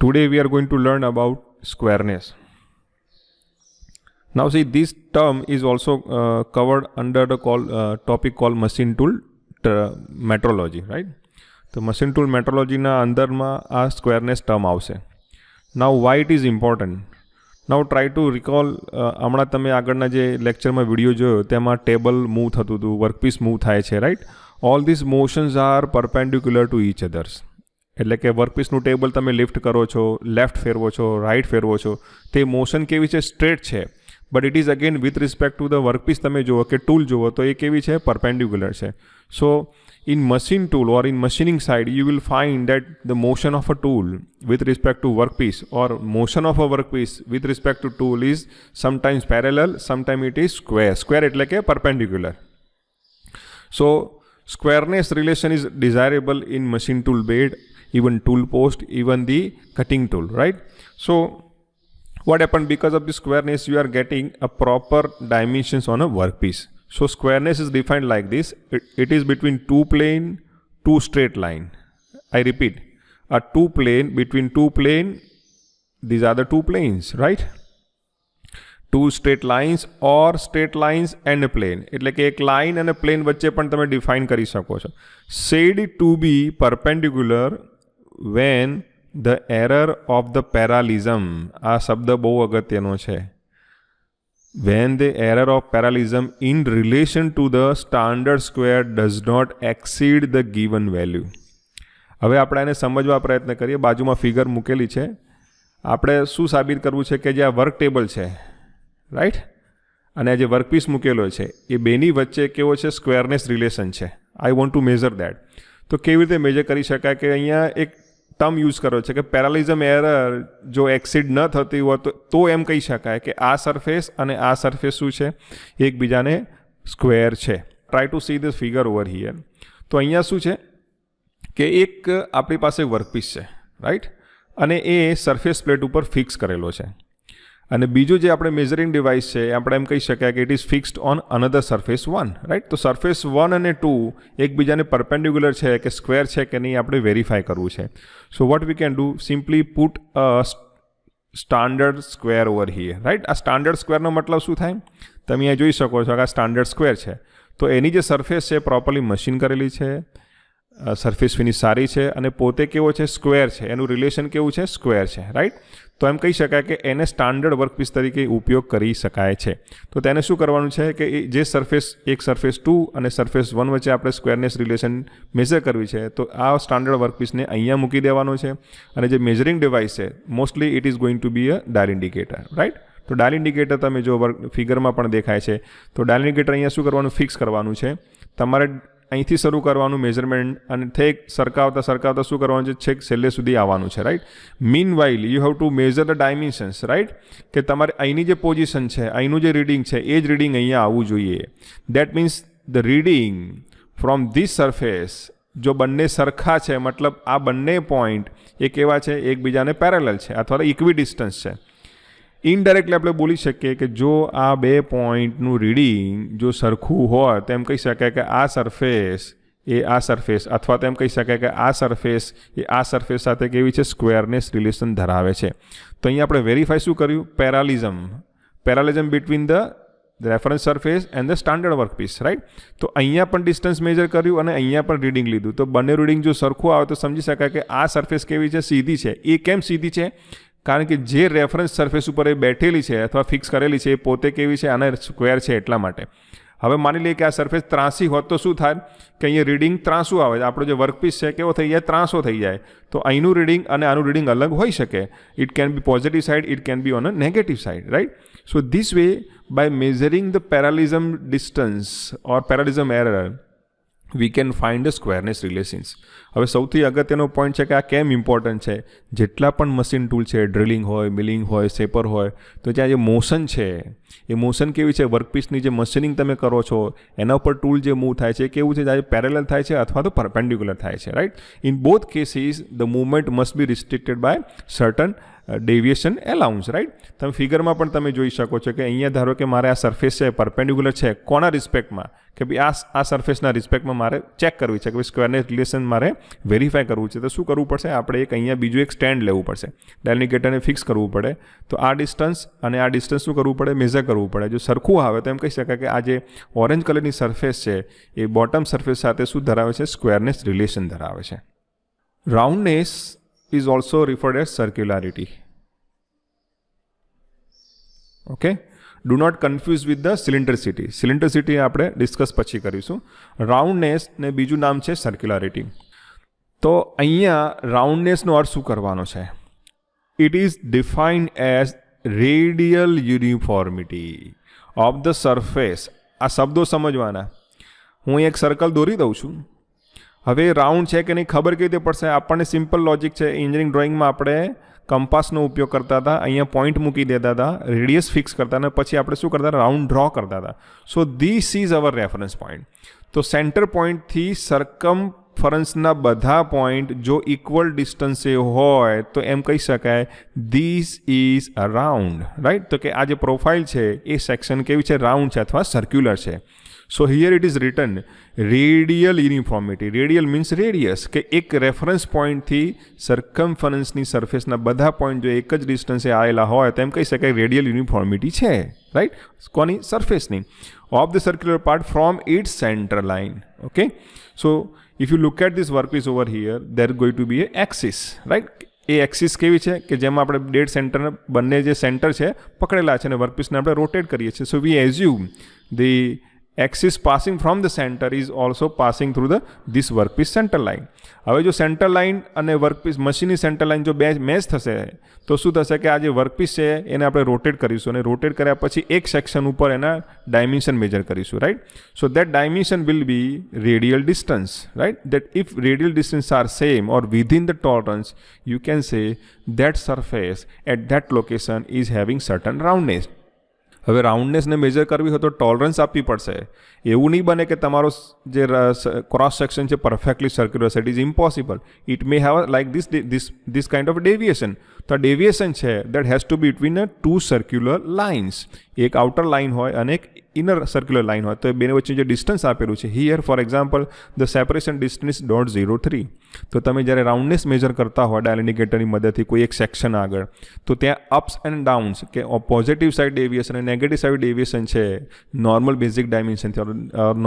Today we are going to learn about squareness. Now see, this term is also covered under the topic called machine tool metrology, right? So machine tool metrology na under ma a squareness term avse. Now why it is important? Now try to recall હમણાં તમે આગળના જે લેક્ચરમાં video જોયો તેમાં table move થતું હતું, workpiece move થાય છે, right? All this motions are perpendicular to each others. એટલે કે વર્કપીસનું ટેબલ તમે લિફ્ટ કરો છો, લેફ્ટ ફેરવો છો, રાઈટ ફેરવો છો, તે મોશન કેવી છે? સ્ટ્રેટ છે. But it is again with respect to the workpiece તમે જુઓ કે ટૂલ જુઓ તો એ કેવી છે? પરપેન્ડિક્યુલર છે. સો in machine tool or in machining side, you will find that the motion of a tool with respect to workpiece or motion of a workpiece with respect to tool is sometimes parallel, sometimes it is square. Square એટલે કે perpendicular. So squareness relation is desirable in machine tool bed, even tool post, even the cutting tool, right? So what happened? Because of the squareness, you are getting a proper dimensions on a workpiece. So squareness is defined like this. It is between two plane, two straight line. I repeat, a two plane, between two plane, these are the two planes, right? Two straight lines or straight lines and a plane. એટલે કે એક line અને plane વચ્ચે પણ તમે define કરી શકો છો. Said to be perpendicular when the error of the parallelism. આ શબ્દ બહુ અગત્યનો છે. When the error of parallelism in relation to the standard square does not exceed the given value. હવે આપણે એને સમજવા પ્રયત્ન કરીએ. બાજુમાં ફિગર મૂકેલી છે. આપણે શું સાબિત કરવું છે કે જે આ વર્ક ટેબલ છે, રાઈટ, અને આ જે વર્કપીસ મૂકેલો છે એ બેની વચ્ચે કેવો છે? સ્ક્વેરનેસ રિલેશન છે. I want to measure that. તો કેવી રીતે મેજર કરી શકાય? કે અહીંયા એક ટર્મ યુઝ કર્યો છે કે પેરાલિઝમ એરર જો એક્સિડ ન થતી હોય તો એમ કહી શકાય કે આ સરફેસ અને આ સરફેસ શું છે? એકબીજાને સ્ક્વેર છે. Try to see this figure over here. તો અહીંયા શું છે કે એક આપણી પાસે વર્કપીસ છે, રાઈટ, અને એ સરફેસ પ્લેટ ઉપર ફિક્સ કરેલો છે. અને બીજું જે આપણે મેઝરિંગ ડિવાઇસ છે આપણે એમ કહી શકાય કે it is fixed on another surface 1, right. તો સરફેસ 1 અને 2 એકબીજાને પરપેન્ડિક્યુલર છે કે સ્ક્વેર છે કે નહીં આપણે વેરીફાઈ કરવું છે. So what we can do? Simply put a standard square over here, right. આ સ્ટાન્ડર્ડ સ્ક્વેરનો મતલબ શું થાય? તમે અહીંયા જોઈ શકો છો કે આ સ્ટાન્ડર્ડ સ્ક્વેર છે. તો એની જે સરફેસ છે પ્રોપરલી મશીન કરેલી છે, સરફેસ ફિનિશ સારી છે અને પોતે કેવો છે? સ્ક્વેર છે. એનું રિલેશન કેવું છે? સ્ક્વેર છે, રાઈટ. તો એમ કહી શકાય કે એને સ્ટાન્ડર્ડ વર્કપીસ તરીકે ઉપયોગ કરી શકાય છે. તો તેને શું કરવાનું છે કે જે સરફેસ એક સરફેસ 2 અને સરફેસ 1 વચ્ચે આપણે સ્ક્વેરનેસ રિલેશન મેઝર કરવી છે તો આ સ્ટાન્ડર્ડ વર્કપીસને અહીંયા મૂકી દેવાનો છે. અને જે મેઝરિંગ ડિવાઇસ છે mostly it is going to be a dial indicator, right. તો ડાયલ ઇન્ડિકેટર તમે જો ફિગરમાં પણ દેખાય છે. તો ડાયલ ઇન્ડિકેટર અહીંયા શું કરવાનું? ફિક્સ કરવાનું છે. તમારે અહીંથી શરૂ કરવાનું મેઝરમેન્ટ અને થેક સરકાવતા શું કરવાનું છે? છેક છેલ્લે સુધી આવવાનું છે, right. Mean while you have to measure the dimensions, right. કે તમારે અહીંની જે પોઝિશન છે, અહીંનું જે રીડિંગ છે એ જ રીડિંગ અહીંયા આવવું જોઈએ. That means the reading from this surface જો બંને સરખા છે, મતલબ આ બંને પોઈન્ટ એ કેવા છે? એકબીજાને પેરેલલ છે અથવા ઇક્વી ડિસ્ટન્સ છે. ઇનડાયરેક્ટલી આપણે બોલી શકીએ કે જો આ બે પોઈન્ટનું રીડિંગ જો સરખું હોય તો એમ કહી શકાય કે આ સરફેસ એ આ સરફેસ અથવા તો એમ કહી શકાય કે આ સરફેસ એ આ સરફેસ સાથે કેવી છે? સ્ક્વેરનેસ રિલેશન ધરાવે છે. તો અહીંયા આપણે વેરીફાઈ શું કર્યું? Parallelism between the reference surface and the standard workpiece, right. તો અહીંયા પણ ડિસ્ટન્સ મેજર કર્યું અને અહીંયા પણ રીડિંગ લીધું. તો બંને રીડિંગ જો સરખું આવે તો સમજી શકાય કે આ સરફેસ કેવી છે? સીધી છે. એ કેમ સીધી છે? કારણ કે જે રેફરન્સ સરફેસ ઉપર એ બેઠેલી છે અથવા ફિક્સ કરેલી છે એ પોતે કેવી છે? આને સ્ક્વેર છે એટલા માટે. હવે માની લઈએ કે આ સરફેસ ત્રાંસી હોત તો શું થાય? કે અહીંયા રીડિંગ ત્રાંસું આવે. આપણો જે વર્કપીસ છે કેવો થઈ જાય? ત્રાંસો થઈ જાય. તો અહીંનું રીડિંગ અને આનું રીડિંગ અલગ હોઈ શકે. It can be positive side, it can be on a negative side, right. So this way by measuring the parallelism distance or parallelism error we can find the squareness relations. હવે સૌથી અગત્યનો point છે કે આ કેમ important છે? જેટલા પણ મશીન ટૂલ છે, ડ્રિલિંગ હોય, મિલિંગ હોય, શેપર હોય, તો ત્યાં જે મોશન છે એ મોશન કેવી છે, વર્કપીસની જે મશીનિંગ તમે કરો છો એના ઉપર ટૂલ જે મૂવ થાય છે કેવું છે, જ્યારે પેરેલલ થાય છે અથવા તો પરપેન્ડિક્યુલર થાય છે, right. In both cases the movement must be restricted by certain deviation allowance, right. તમે ફિગરમાં પણ તમે જોઈ શકો છો કે અહીંયા ધારો કે મારે આ સરફેસ છે પરપેન્ડિક્યુલર છે, કોના રિસ્પેક્ટમાં, કે ભાઈ આ સરફેસના રિસ્પેક્ટમાં મારે ચેક કરવી છે કે ભાઈ સ્ક્વેરનેસ રિલેશન મારે વેરીફાઈ કરવું છે. તો શું કરવું પડશે, આપણે એક અહીંયા બીજું એક સ્ટેન્ડ લેવું પડશે, ડાયનેગેટરને ફિક્સ કરવું પડે. તો આ ડિસ્ટન્સ અને આ ડિસ્ટન્સ શું કરવું પડે, મેઝર કરવું પડે. જો સરખું આવે તો એમ કહી શકાય કે આ જે ઓરેન્જ કલરની સરફેસ છે એ બોટમ સરફેસ સાથે શું ધરાવે છે, સ્ક્વેરનેસ રિલેશન ધરાવે છે. રાઉન્ડનેસ is also referred as circularity. Okay, do not confuse with the cylindricity. Cylindricity આપણે ડિસ્કસ પછી કરીશું. રાઉન્ડનેસ ને બીજું નામ છે સર્ક્યુલારિટી. તો અહીંયા રાઉન્ડનેસનો અર્થ શું કરવાનો છે? It is defined as radial uniformity of the surface. આ શબ્દો સમજવાના. હું એક સર્કલ દોરી દઉં છું. હવે રાઉન્ડ છે કે નહીં ખબર કેવી રીતે પડશે? આપણને સિમ્પલ લોજિક છે. એન્જિનિયરિંગ ડ્રોઈંગમાં આપણે કંપાસનો ઉપયોગ કરતા હતા, અહીંયા પોઈન્ટ મૂકી દેતા હતા, રેડિયસ ફિક્સ કરતા અને પછી આપણે શું કરતા હતા, રાઉન્ડ ડ્રો કરતા હતા. સો this is our reference point. તો સેન્ટર પોઈન્ટથી સરકમફરન્સના બધા પોઈન્ટ જો ઇક્વલ ડિસ્ટન્સે હોય તો એમ કહી શકાય this is a round, right. તો કે આ જે પ્રોફાઇલ છે એ સેક્શન કેવી છે, રાઉન્ડ છે અથવા સર્ક્યુલર છે. So here it is written radial uniformity. Radial means radius, કે એક રેફરન્સ પોઈન્ટથી સરકમફરન્સની સરફેસના બધા પોઈન્ટ જો એક જ ડિસ્ટન્સે આવેલા હોય તો એમ કહી શકાય રેડિયલ યુનિફોર્મિટી છે, રાઈટ. કોની? સરફેસની. Of the circular part from its centre line. Okay, so if you look at this workpiece over here, there going to be a axis, right. એ એક્સિસ કેવી છે કે જેમાં આપણે ડેડ સેન્ટર, બંને જે સેન્ટર છે પકડેલા છે અને વર્કપીસને આપણે રોટેટ કરીએ છીએ. So we assume the axis passing from the center is also passing through this workpiece center line. હવે જો સેન્ટર લાઇન અને વર્કપીસ મશીનની સેન્ટર લાઇન જો બે મેચ થશે તો શું થશે કે આ જે વર્કપીસ છે એને આપણે રોટેટ કરીશું અને રોટેટ કર્યા પછી એક સેક્શન ઉપર એના ડાયમેન્શન મેજર કરીશું, right. So that dimension will be radial distance, right. That if radial distance are same or within the tolerance you can say that surface at that location is having certain roundness. હવે રાઉન્ડનેસને major કરવી હોય તો tolerance આપવી પડશે. એવું નહીં બને કે તમારો જે ક્રોસ સેક્શન છે પરફેક્ટલી સર્ક્યુલર છે. It is impossible. It may have like this kind of deviation. તો આ ડેવિએશન છે that has to be between two circular lines. એક આઉટર લાઇન હોય અને એક ઇનર સર્ક્યુલર લાઇન હોય. તો એ બેની વચ્ચે જે ડિસ્ટન્સ આપેલું છે here for example the separation distance 0.03. તો તમે જ્યારે રાઉન્ડનેસ મેજર કરતા હોય ડાયલ ઇન્ડિકેટરની મદદથી કોઈ એક સેક્શન આગળ, તો ત્યાં અપ્સ એન્ડ ડાઉન્સ કે પોઝિટિવ સાઇડ ડેવિએશન અને નેગેટિવ સાઇડ ડેવિએશન છે નોર્મલ બેઝિક ડાયમેન્શનથી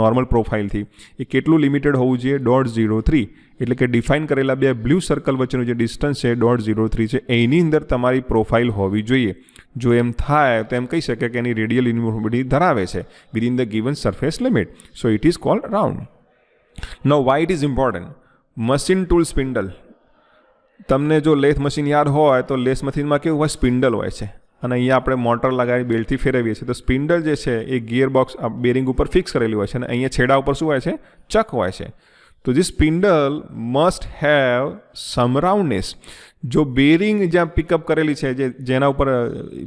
નોર્મલ પ્રોફાઇલથી એ કેટલું લિમિટેડ હોવું જોઈએ? 0.03. એટલે કે ડિફાઇન કરેલા બે બ્લુ સર્કલ વચ્ચેનું જે ડિસ્ટન્સ છે 0.03 છે એની અંદર તમારી પ્રોફાઇલ હોવી જોઈએ. જો એમ થાય તો એમ કહી શકે કે એની રેડિયલ યુનિફોર્મિટી ધરાવે છે within the given surface limit. So it is called round. Now Y it is important? Machine tool spindle. તમને જો લેથ મશીન યાદ હોય તો લેથ મશીનમાં કેવું હોય? સ્પિન્ડલ હોય છે અને અહીંયા આપણે મોટર લગાવી બેલ્ટથી ફેરવીએ છીએ. તો સ્પિન્ડલ જે છે એ ગિયર બોક્સ બેરિંગ ઉપર ફિક્સ કરેલી હોય છે અને અહીંયા છેડા ઉપર શું હોય છે? ચક હોય છે. તો જે સ્પિન્ડલ મસ્ટ હેવ સમ રાઉન્ડનેસ. જો બેરિંગ જ્યાં પિકઅપ કરેલી છે જેના ઉપર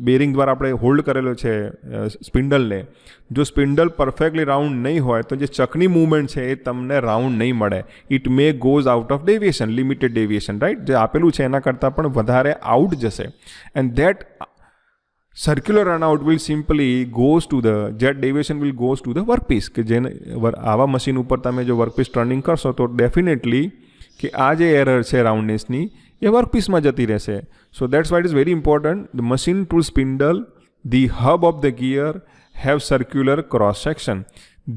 બેરિંગ દ્વારા આપણે હોલ્ડ કરેલો છે સ્પિન્ડલને, જો સ્પિન્ડલ પરફેક્ટલી રાઉન્ડ નહીં હોય તો જે ચકની મૂવમેન્ટ છે એ તમને રાઉન્ડ નહીં મળે. It may goes out of deviation, limited deviation, right. જે આપેલું છે એના કરતાં પણ વધારે આઉટ જશે. And that circular runout will simply goes to the jet deviation will goes to the workpiece. કે જેને આવા મશીન ઉપર તમે જો વર્કપીસ ટર્નિંગ કરશો તો ડેફિનેટલી કે આ જે એરર છે રાઉન્ડનેસની એ વર્કપીસમાં જતી રહેશે. So that's why it is very important the machine tool spindle the hub of the gear have circular cross section.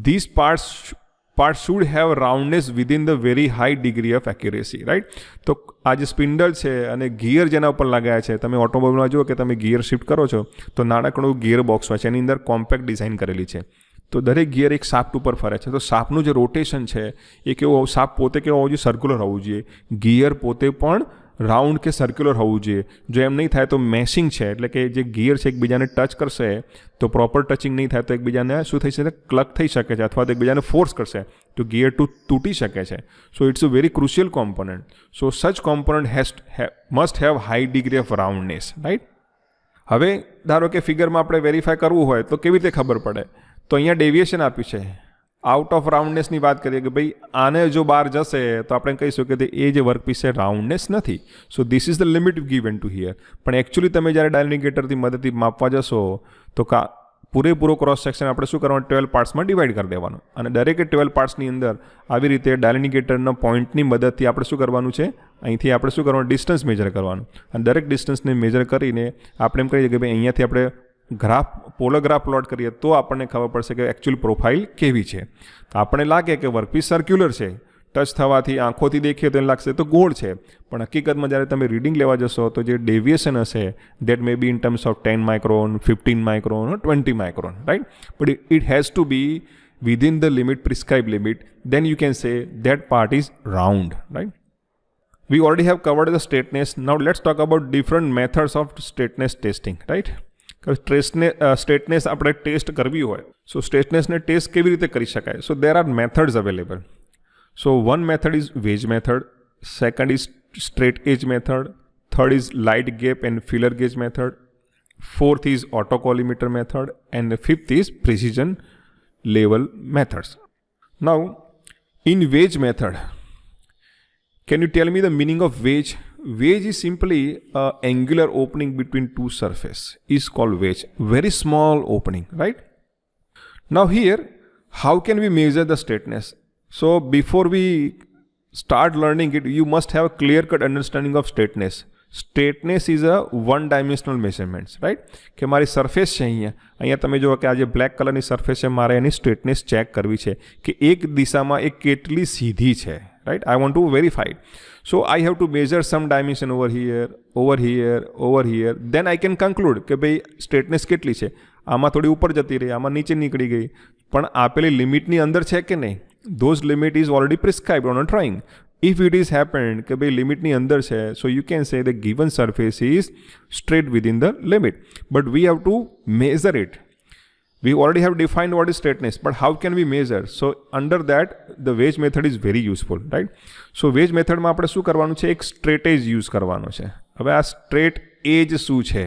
This part should have roundness within the very high degree of accuracy, right. તો આ જે spindle છે અને gear જેના ઉપર લગાયા છે, તમે ઓટોમોબાઈલમાં જુઓ કે તમે ગિયર શિફ્ટ કરો છો તો નાનકડું ગિયર બોક્સ હોય છે, એની અંદર કોમ્પેક્ટ ડિઝાઇન કરેલી છે. તો દરેક ગિયર એક શાફ્ટ ઉપર ફરે છે. તો શાફ્ટનું જે રોટેશન છે એ કેવું, શાફ્ટ પોતે કેવો હોવું જોઈએ? સર્ક્યુલર હોવું જોઈએ. ગિયર પોતે પણ રાઉન્ડ કે સર્ક્યુલર હોવું જોઈએ. જો એમ નહીં થાય તો મેશિંગ છે, એટલે કે જે ગિયર છે એકબીજાને ટચ કરશે તો પ્રોપર ટચિંગ નહીં થાય તો એકબીજાને શું થઈ શકે? ક્લક થઈ શકે છે અથવા તો એકબીજાને ફોર્સ કરશે તો ગિયર તૂટી શકે છે. So it's a very crucial component. So such component must have high degree of roundness, right. હવે ધારો કે ફિગરમાં આપણે વેરીફાઈ કરવું હોય તો કેવી રીતે ખબર પડે? તો અહીંયા ડેવિએશન આપ્યું છે. આઉટ ઓફ રાઉન્ડનેસની વાત કરીએ કે ભાઈ આને જો બહાર જશે તો આપણે કહીશું કે એ જે વર્કપીસ છે રાઉન્ડનેસ નથી. સો this is the limit given to here. પણ એકચ્યુઅલી તમે જ્યારે ડાયનેગેટરથી મદદથી માપવા જશો તો પૂરેપૂરો ક્રોસ સેક્શન આપણે શું કરવાનું? 12 પાર્ટ્સમાં ડિવાઈડ કરી દેવાનું. અને દરેકે 12 પાર્ટ્સની અંદર આવી રીતે ડાયનેગેટરના પોઈન્ટની મદદથી આપણે શું કરવાનું છે? અહીંથી આપણે શું કરવાનું? ડિસ્ટન્સ મેજર કરવાનું. અને દરેક ડિસ્ટન્સને મેજર કરીને આપણે એમ કહીએ કે ભાઈ અહીંયાથી આપણે પોલોગ્રાફ પ્લોટ કરીએ તો આપણને ખબર પડશે કે એકચ્યુઅલ પ્રોફાઇલ કેવી છે. તો આપણને લાગે કે વર્કપીસ સર્ક્યુલર છે, ટચ થવાથી આંખોથી દેખીએ તો એને લાગશે તો ગોળ છે, પણ હકીકતમાં જ્યારે તમે રીડિંગ લેવા જશો તો જે ડેવિએશન હશે that may be in terms of 10 micron, 15 micron, 20 micron, right? But it has to be within the limit, prescribed limit, then you can say that part is round, right? We already have covered the straightness. Now let's talk about different methods of straightness testing, right? Straightness આપણે test કરવી હોય સો સ્ટ્રેટનેસને test કેવી રીતે કરી શકાય? So there are methods available. So one method is wedge method, second is straight edge method, third is light gap and filler gauge method, fourth is autocollimator method and fifth is precision level methods. Now in wedge method, can you tell me the meaning of wedge? Wedge is simply an angular opening between two surfaces is called wedge. Very small opening, right? Now here, how can we measure the straightness? So before we start learning it, you must have a clear-cut understanding of straightness. Straightness is a one-dimensional measurements, right? કે મારી surface છે અહીંયા તમે જુઓ કે આ જે black કલરની સરફેસ છે મારે એની સ્ટ્રેટનેસ ચેક કરવી છે કે એક દિશામાં એ કેટલી સીધી છે, right? I want to verify it. So I have to measure some dimension over here, over here, over here. Then I can conclude કે ભાઈ સ્ટ્રેટનેસ કેટલી છે. આમાં થોડી ઉપર જતી રહી, આમાં નીચે નીકળી ગઈ, પણ આપેલી લિમિટની અંદર છે કે નહીં? Those limit is already prescribed on a drawing. If it is happened કે ભાઈ લિમિટની અંદર છે, so you can say the given surface is straight within the limit. But we have to measure it. We already have defined what is straightness, but how can we measure? So under that, the wedge method is very useful, right? So wedge method માં આપણે શું કરવાનું છે? એક straight edge use કરવાનો છે. હવે આ straight edge શું છે?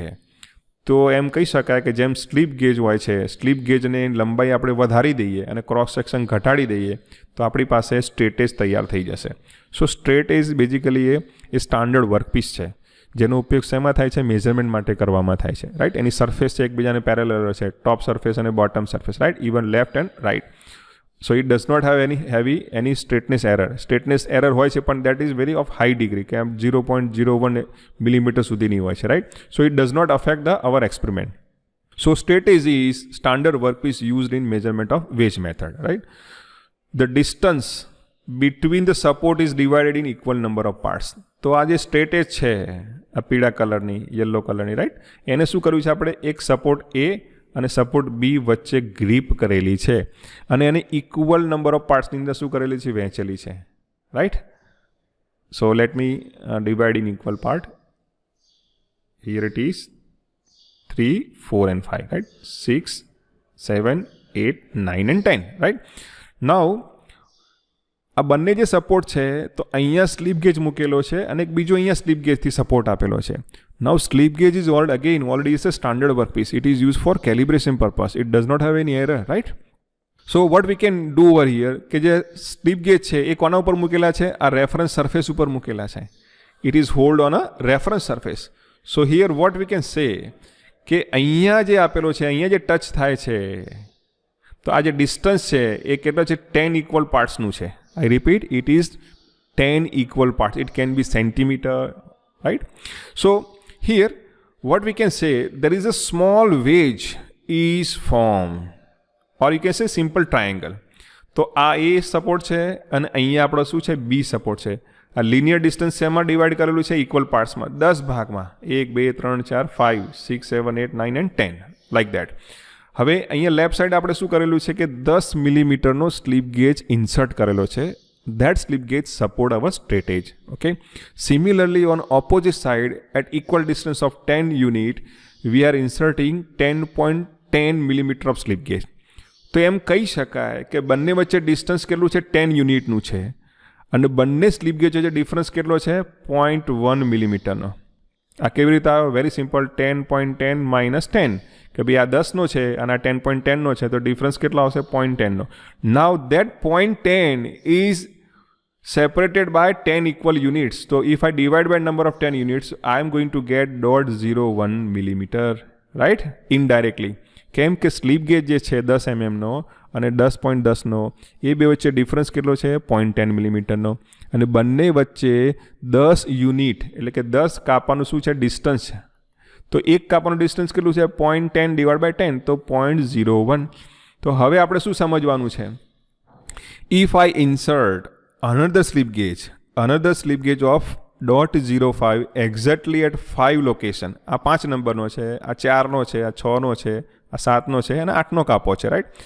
તો એમ કહી શકાય કે જેમ સ્લીપ ગેજ હોય છે, સ્લીપ ગેજને લંબાઈ આપણે વધારી દઈએ અને ક્રોસ સેક્શન ઘટાડી દઈએ તો આપણી પાસે સ્ટ્રેટ એજ તૈયાર થઈ જશે. સો સ્ટ્રેટ એજ બેઝિકલી એ સ્ટાન્ડર્ડ વર્કપીસ છે જેનો ઉપયોગ શેમાં થાય છે? મેઝરમેન્ટ માટે કરવામાં થાય છે, રાઈટ? એની સરફેસ છે એકબીજાને પેરેલલ છે, ટોપ સરફેસ અને bottom surface, right? Even left and right. So it does not have any straightness error. Straightness error હોય છે પણ that is very of high degree કે 0.01 મિલીમીટર સુધીની હોય છે, right? So it does not affect the our experiment. So straight edge is standard workpiece used in measurement of wedge method, right? The distance between the support is divided in equal number of parts. તો આ જે straight એજ છે આ પીળા કલરની, yellow કલરની, right? એને શું કર્યું છે આપણે? એક સપોર્ટ એ અને સપોર્ટ બી વચ્ચે ગ્રીપ કરેલી છે અને એને ઇક્વલ નંબર ઓફ પાર્ટ્સની અંદર શું કરેલી છે? વહેંચેલી છે, right? So let me divide in equal part. Here it is 3, 4 and 5, right? 6, 7, 8, 9 and 10, right? Now આ બંને જે સપોર્ટ છે તો અહીંયા સ્લીપ ગેજ મૂકેલો છે અને એક બીજો અહીંયા સ્લીપ ગેજથી સપોર્ટ આપેલો છે. Now slip gauge is already is a standard workpiece. It is used for calibration purpose. It does not have any error, right? So what we can do over here કે જે slip gauge છે એ કોના ઉપર મૂકેલા છે? આ reference surface ઉપર મૂકેલા છે. It is hold on a reference surface. So here what we can say કે અહીંયા જે આપેલો છે, અહીંયા જે ટચ થાય છે તો આ જે ડિસ્ટન્સ છે એ કેટલો છે? 10 ઇક્વલ પાર્ટ્સનું છે. I repeat, it is 10 equal parts. It can be centimeter, right? So here, what we can say, there is a small wedge is formed, or you can say simple triangle. તો આ A support છે અને અહીંયા આપણો શું છે? B support છે. આ લિનિયર ડિસ્ટન્સ શેમાં ડિવાઈડ કરેલું છે? ઇક્વલ પાર્ટ્સમાં, 10 ભાગમાં, 1, 2, 3, 4, 5, 6, 7, 8, 9 and 10, લાઈક દેટ. હવે અહીંયા લેફ્ટ સાઈડ આપણે શું કરેલું છે કે 10 મિલીમીટરનો સ્લીપ ગેજ ઇન્સર્ટ કરેલો છે. That slip gauge support our straight edge, okay? Similarly, on opposite side, at equal distance of 10 unit, we are inserting 10.10 millimeter of slip gauge. તો એમ કહી શકાય કે બંને વચ્ચે ડિસ્ટન્સ કેટલું છે? 10 યુનિટનું છે અને બંને સ્લીપ ગેજ વચ્ચે ડિફરન્સ કેટલો છે? 0.1 મિલીમીટરનો. આ કેવી રીતે આવે? વેરી સિમ્પલ, 10.10 માઇનસ 10, કે ભાઈ આ 10નો છે અને આ 10.10નો છે, તો ડિફરન્સ કેટલો આવશે? 0.10નો. નાવ that 0.10 is separated by 10 equal units. So if I divide by number of 10 units, I am going to get 0.01 millimeter, right? Indirectly. કેમ કે સ્લીપ ગેજ જે છે 10 mm નો અને 10.10નો, એ બે વચ્ચે ડિફરન્સ કેટલો છે? 0.10 મિલીમીટરનો. અને બંને વચ્ચે 10 યુનિટ એટલે કે 10 કાપાનું શું છે? ડિસ્ટન્સ છે. તો એક કાપાનું ડિસ્ટન્સ કેટલું છે? 0.10 ડિવાઇડ બાય 10, તો 0.01. તો હવે આપણે શું સમજવાનું છે? If I insert another slip gauge of 0.05 exactly at 5 location. આ 5 નંબરનો છે, આ 4નો છે, આ 6નો છે, આ 7નો છે અને 8નો કાપો છે, રાઈટ?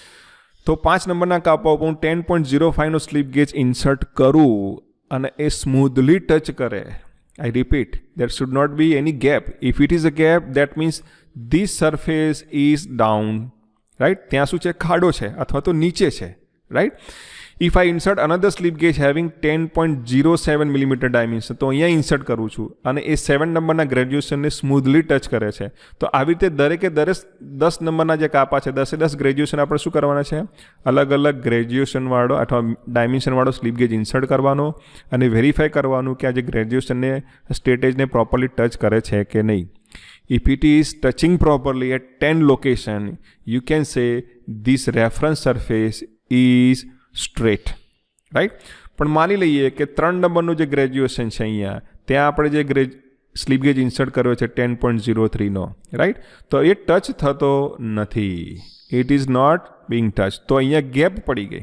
તો 5 નંબરના કાપા ઉપર હું 10.05નો સ્લીપ ગેજ ઇન્સર્ટ કરું અને એ સ્મૂધલી ટચ કરે. I repeat, there should not be any gap. If it is a gap, that means this surface is down, right? ત્યાં શું છે? ખાડો છે અથવા તો નીચે છે, right? If I insert another slip gauge having 10.07 millimeter dimension, તો અહીંયા ઇન્સર્ટ કરું છું અને એ 7 નંબરના ગ્રેજ્યુએશનને સ્મૂધલી ટચ કરે છે. તો આવી રીતે દરેકે દરેક 10 નંબરના જે કાપા છે, 10 ગ્રેજ્યુએશન આપણે શું કરવાના છે? અલગ અલગ ગ્રેજ્યુએશનવાળો અથવા ડાયમેન્શનવાળો સ્લીપ ગેજ ઇન્સર્ટ કરવાનો અને વેરીફાઈ કરવાનું કે આ જે ગ્રેજ્યુએશનને સ્ટેટેજને પ્રોપરલી ટચ કરે છે કે નહીં. If it is touching properly at 10 location, you can say this reference surface is straight, right? પણ માની લઈએ કે 3 નંબરનું જે ગ્રેજ્યુએશન છે અહીંયા, ત્યાં આપણે જે સ્લીપ ગેજ ઇન્સર્ટ કર્યો છે 10.03નો, રાઈટ? તો એ ટચ થતો નથી. It is not being touch. તો અહીંયા ગેપ પડી ગઈ.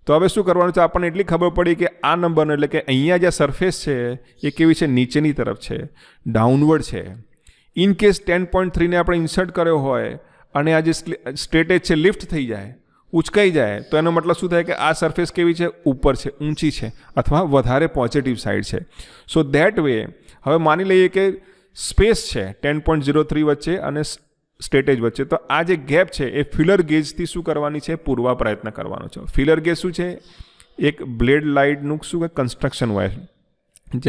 તો હવે શું કરવાનું છે? આપણને એટલી ખબર પડી કે આ નંબરનો એટલે કે અહીંયા જે સરફેસ છે એ કેવી છે? નીચેની તરફ છે, ડાઉનવર્ડ છે. ઇન કેસ 10.3ને આપણે ઇન્સર્ટ કર્યો હોય અને આ જે સ્ટ્રેટેજ છે લિફ્ટ થઈ જાય, ઉચકાઈ જાય, તો એનો મતલબ શું થાય? કે આ સરફેસ કેવી છે? ઉપર છે, ઊંચી છે અથવા વધારે પોઝિટિવ સાઈડ છે. સો દેટ વે હવે માની લઈએ કે સ્પેસ છે 10.03 વચ્ચે અને સ્ટેટેજ વચ્ચે, તો આ જે ગેપ છે એ ફિલર ગેજથી શું કરવાની છે? પૂરવા પ્રયત્ન કરવાનો છે. ફિલર ગેજ શું છે? એક બ્લેડ લાઇટનું શું કન્સ્ટ્રક્શન હોય,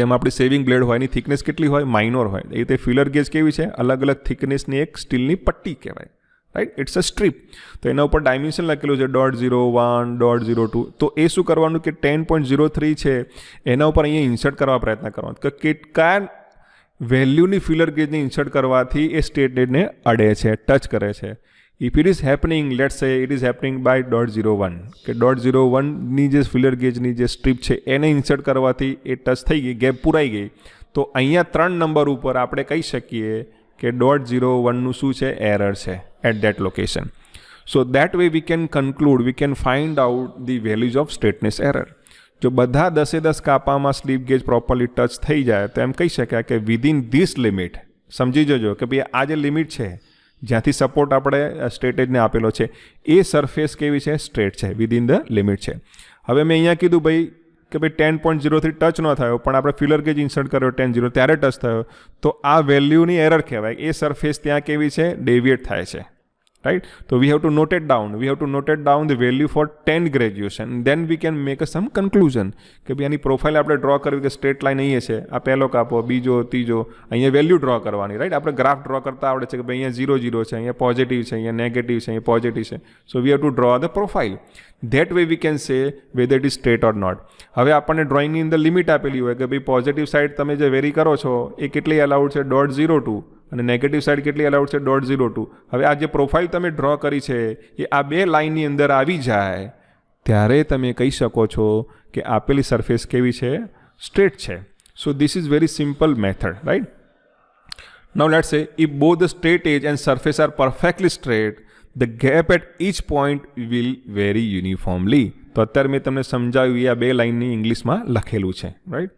જેમ આપણી સેવિંગ બ્લેડ હોય એની થિકનેસ કેટલી હોય? માઇનોર હોય. એ રીતે ફિલર ગેજ કેવી છે? અલગ અલગ થિકનેસની એક સ્ટીલની પટ્ટી કહેવાય, રાઈટ? It's a strip. તો એના ઉપર ડાયમેન્શન લખેલું છે 0.01, 0.02. તો એ શું કરવાનું કે 10.03 છે એના ઉપર અહીંયા ઇન્સર્ટ કરવા પ્રયત્ન કરવાનો કે કયા વેલ્યુની ફિલર ગેજને ઇન્સર્ટ કરવાથી એ સ્ટેટેજને અડે છે, ટચ કરે છે. If it is happening, let's say it is happening by 0.01, કે 0.01ની જે ફિલર ગેજની જે સ્ટ્રીપ છે એને ઇન્સર્ટ કરવાથી એ ટચ થઈ ગઈ, ગેપ પૂરાઈ ગઈ. તો અહીંયા 3 નંબર ઉપર આપણે કહી શકીએ કે 0.01નું શું છે? એરર છે at that location. So that way we can conclude, we can find out the values of straightness error. જો બધા 10 કાપામાં સ્લીપ ગેજ પ્રોપરલી ટચ થઈ જાય તો એમ કહી શકાય કે વિધિન ધીસ લિમિટ, સમજી જજો કે ભાઈ આ જે લિમિટ છે જ્યાંથી સપોર્ટ આપણે સ્ટ્રેટેજને આપેલો છે એ સરફેસ કેવી છે? સ્ટ્રેટ છે, વિધિન ધ લિમિટ છે. હવે મેં અહીંયા કીધું ભાઈ કે ભાઈ 10.03 ટચ ન થયો, પણ આપણે ફિલર ગેજ ઇન્સર્ટ કર્યો 10.0 ત્યારે ટચ થયો, તો આ વેલ્યુની એરર કહેવાય. એ સરફેસ ત્યાં કેવી છે? ડેવિએટ થાય છે, right? So we have to note it down. We have to note it down the value for 10 graduation. Then we can make some conclusion કે ભાઈ આની પ્રોફાઇલ આપણે ડ્રો કરવી કે સ્ટ્રેટ લાઈન અહીંયા છે, આ પહેલો કાપો, બીજો, ત્રીજો, અહીંયા વેલ્યુ ડ્રો કરવાની, રાઈટ? આપણે ગ્રાફ ડ્રો કરતા આવડે છે કે ભાઈ અહીંયા 0 0 છે, અહીંયા પોઝિટિવ છે, અહીંયા નેગેટિવ છે, અહીંયા પોઝિટિવ છે. So we have to draw the profile. That way we can say whether it is straight or not. હવે આપણને ડ્રોઈંગની અંદર લિમિટ આપેલી હોય કે ભાઈ પોઝિટિવ સાઈડ તમે જે વેરી કરો છો એ કેટલી અલાઉડ છે? 0.02, અને નેગેટિવ સાઈડ કેટલી અલાઉડ છે? 0.02. હવે આ જે પ્રોફાઇલ તમે ડ્રો કરી છે એ આ બે લાઇનની અંદર આવી જાય ત્યારે તમે કહી શકો છો કે આપેલી સરફેસ કેવી છે? સ્ટ્રેટ છે. So this is very simple method, right? Now let's say if both the straight edge and surface are perfectly straight, the gap at each point will vary uniformly. તો અત્યારે મેં તમને સમજાવ્યું એ આ બે લાઇનની ઇંગ્લિશમાં લખેલું છે, right?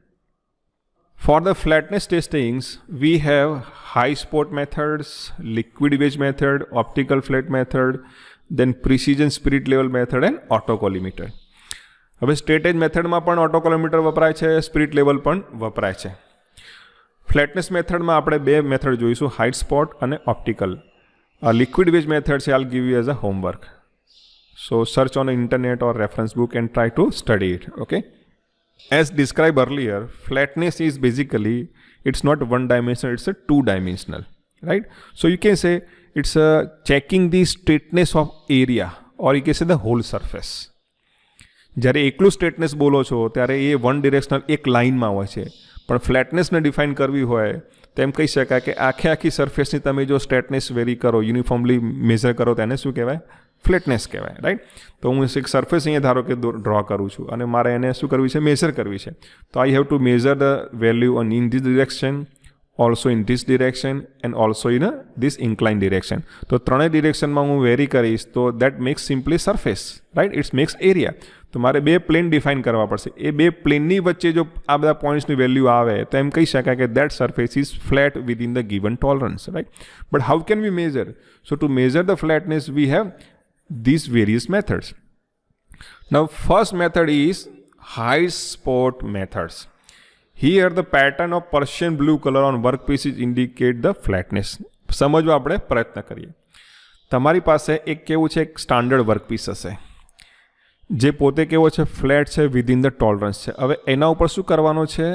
For the flatness testings, we have high spot methods, liquid wedge method, optical flat method, then precision spirit level method and autocollimeter. હવે સ્ટ્રેટેજ મેથડમાં પણ ઓટોકોલોમીટર વપરાય છે, સ્પિરિટ લેવલ પણ વપરાય છે. ફ્લેટનેસ મેથડમાં આપણે બે મેથડ જોઈશું, હાઇટ સ્પોટ અને ઓપ્ટિકલ. લિક્વિડ વેજ મેથડ છે, I'll give you as a homework. So search on the internet or reference book and try to study it, okay? As described earlier, flatness is basically It's not one dimensional, it's a two dimensional, right? So you can say it's checking the straightness of area, or you can say the whole surface. જ્યારે એકલું straightness બોલો છો ત્યારે એ one directional એક લાઇનમાં હોય છે, પણ ફ્લેટનેસને ડિફાઇન કરવી હોય તો એમ કહી શકાય કે આખી સરફેસની તમે જો સ્ટ્રેટનેસ વેરી કરો, યુનિફોર્મલી મેઝર કરો, તેને શું કહેવાય? ફ્લેટનેસ કહેવાય, રાઈટ? તો હું એક સરફેસ અહીંયા ધારો કે ડ્રો કરું છું અને મારે એને શું કરવી છે? મેઝર કરવી છે. તો I have to measure the value on in this direction, also in this direction and also in this incline direction. તો ત્રણેય ડિરેક્શનમાં હું વેરી કરીશ તો that makes simply surface, right? It's max area. તો મારે બે પ્લેન ડિફાઇન કરવા પડશે. એ બે પ્લેનની વચ્ચે જો આ બધા પોઈન્ટ્સની વેલ્યુ આવે તો એમ કહી શકાય કે that surface is flat within the given tolerance, right? But how can we measure? So two measure the flatness we have these various methods. Now first method is high spot methods. Here the pattern of Persian blue color on workpieces indicate the flatness. સમજવા આપણે પ્રયત્ન કરીએ. તમારી પાસે એક કેવું છે, એક સ્ટાન્ડર્ડ વર્કપીસ હશે જે પોતે કેવો છે? ફ્લેટ છે, વિધિન ધ ટોલરન્સ છે. હવે એના ઉપર શું કરવાનો છે?